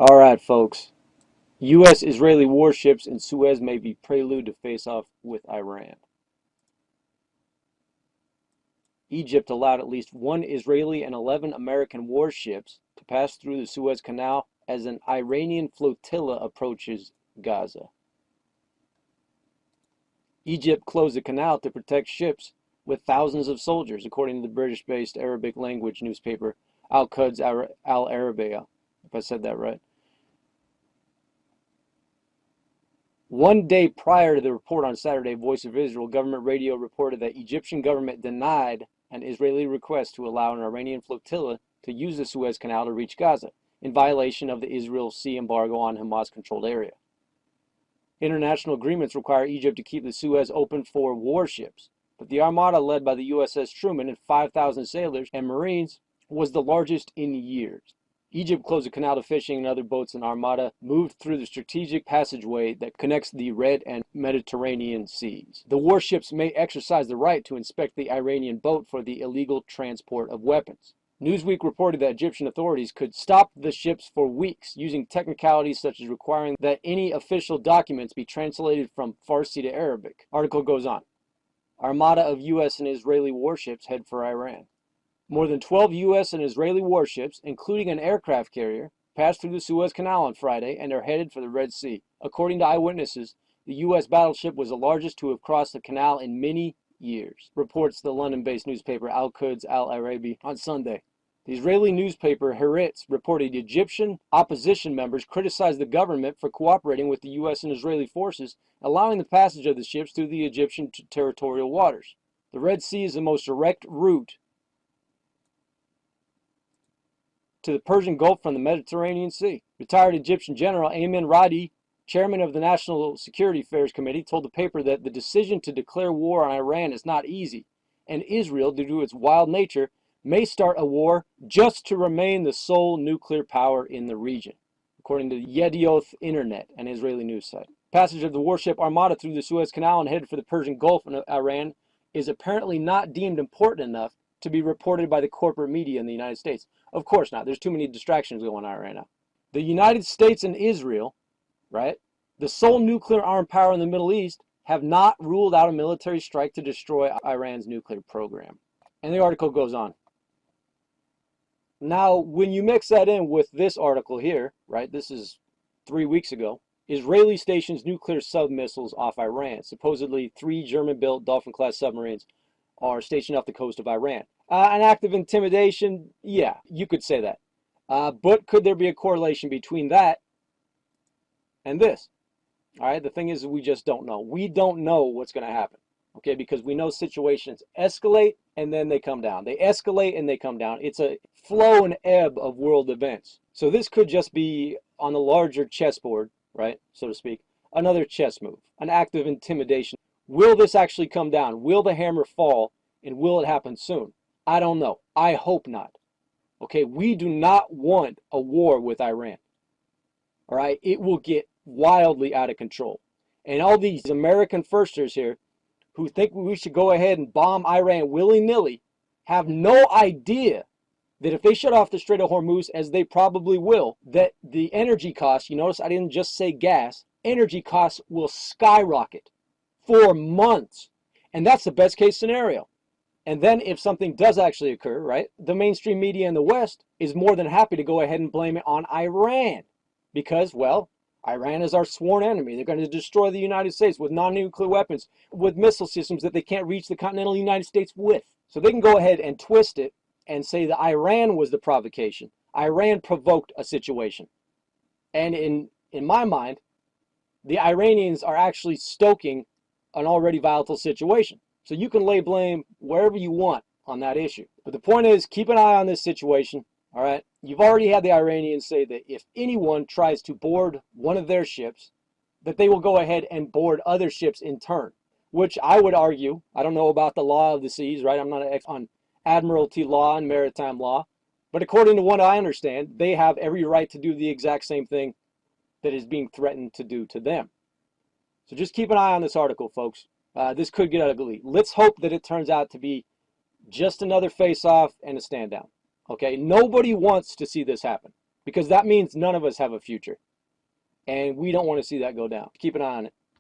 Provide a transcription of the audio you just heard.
All right, folks. U.S.-Israeli warships in Suez may be prelude to face off with Iran. Egypt allowed at least one Israeli and 11 American warships to pass through the Suez Canal as an Iranian flotilla approaches Gaza. Egypt closed the canal to protect ships with thousands of soldiers, according to the British-based Arabic language newspaper Al-Quds Al-Arabiya, if I said that right. One day prior to the report on Saturday, Voice of Israel government radio reported that Egyptian government denied an Israeli request to allow an Iranian flotilla to use the Suez Canal to reach Gaza, in violation of the Israel sea embargo on Hamas-controlled area. International agreements require Egypt to keep the Suez open for warships, but the armada led by the USS Truman and 5,000 sailors and Marines was the largest in years. Egypt closed the canal to fishing, and other boats and armada moved through the strategic passageway that connects the Red and Mediterranean seas. The warships may exercise the right to inspect the Iranian boat for the illegal transport of weapons. Newsweek reported that Egyptian authorities could stop the ships for weeks using technicalities such as requiring that any official documents be translated from Farsi to Arabic. Article goes on. Armada of U.S. and Israeli warships head for Iran. More than 12 U.S. and Israeli warships, including an aircraft carrier, passed through the Suez Canal on Friday and are headed for the Red Sea. According to eyewitnesses, the U.S. battleship was the largest to have crossed the canal in many years, reports the London-based newspaper Al-Quds Al-Arabi on Sunday. The Israeli newspaper Haaretz reported Egyptian opposition members criticized the government for cooperating with the U.S. and Israeli forces, allowing the passage of the ships through the Egyptian territorial waters. The Red Sea is the most direct route to the Persian Gulf from the Mediterranean Sea. Retired Egyptian General Ayman Radi, chairman of the National Security Affairs Committee, told the paper that the decision to declare war on Iran is not easy, and Israel, due to its wild nature, may start a war just to remain the sole nuclear power in the region, according to Yedioth Internet, an Israeli news site. Passage of the warship Armada through the Suez Canal and headed for the Persian Gulf in Iran is apparently not deemed important enough to be reported by the corporate media in the United States. Of course not. There's too many distractions going on right now. The United States and Israel, right, the sole nuclear armed power in the Middle East, have not ruled out a military strike to destroy Iran's nuclear program. And the article goes on. Now, when you mix that in with this article here, right, this is 3 weeks ago, Israeli stations nuclear sub-missiles off Iran. Supposedly 3 German-built Dolphin-class submarines are stationed off the coast of Iran. An act of intimidation, yeah, you could say that. But could there be a correlation between that and this? All right, the thing is, we just don't know. We don't know what's going to happen, okay, because we know situations escalate and then they come down. They escalate and they come down. It's a flow and ebb of world events. So this could just be on the larger chessboard, right, so to speak, another chess move, an act of intimidation. Will this actually come down? Will the hammer fall, and will it happen soon? I don't know. I hope not. Okay, we do not want a war with Iran. All right, it will get wildly out of control. And all these American firsters here who think we should go ahead and bomb Iran willy-nilly have no idea that if they shut off the Strait of Hormuz, as they probably will, that the energy costs, you notice I didn't just say gas, energy costs will skyrocket for months. And that's the best case scenario. And then if something does actually occur, right, the mainstream media in the West is more than happy to go ahead and blame it on Iran. Because, well, Iran is our sworn enemy. They're going to destroy the United States with non-nuclear weapons, with missile systems that they can't reach the continental United States with. So they can go ahead and twist it and say that Iran was the provocation. Iran provoked a situation. And in my mind, the Iranians are actually stoking an already volatile situation. So you can lay blame wherever you want on that issue. But the point is, keep an eye on this situation, all right? You've already had the Iranians say that if anyone tries to board one of their ships, that they will go ahead and board other ships in turn, which I would argue, I don't know about the law of the seas, right? I'm not an expert on admiralty law and maritime law, but according to what I understand, they have every right to do the exact same thing that is being threatened to do to them. So just keep an eye on this article, folks. This could get ugly. Let's hope that it turns out to be just another face-off and a stand-down. Okay, nobody wants to see this happen because that means none of us have a future. And we don't want to see that go down. Keep an eye on it.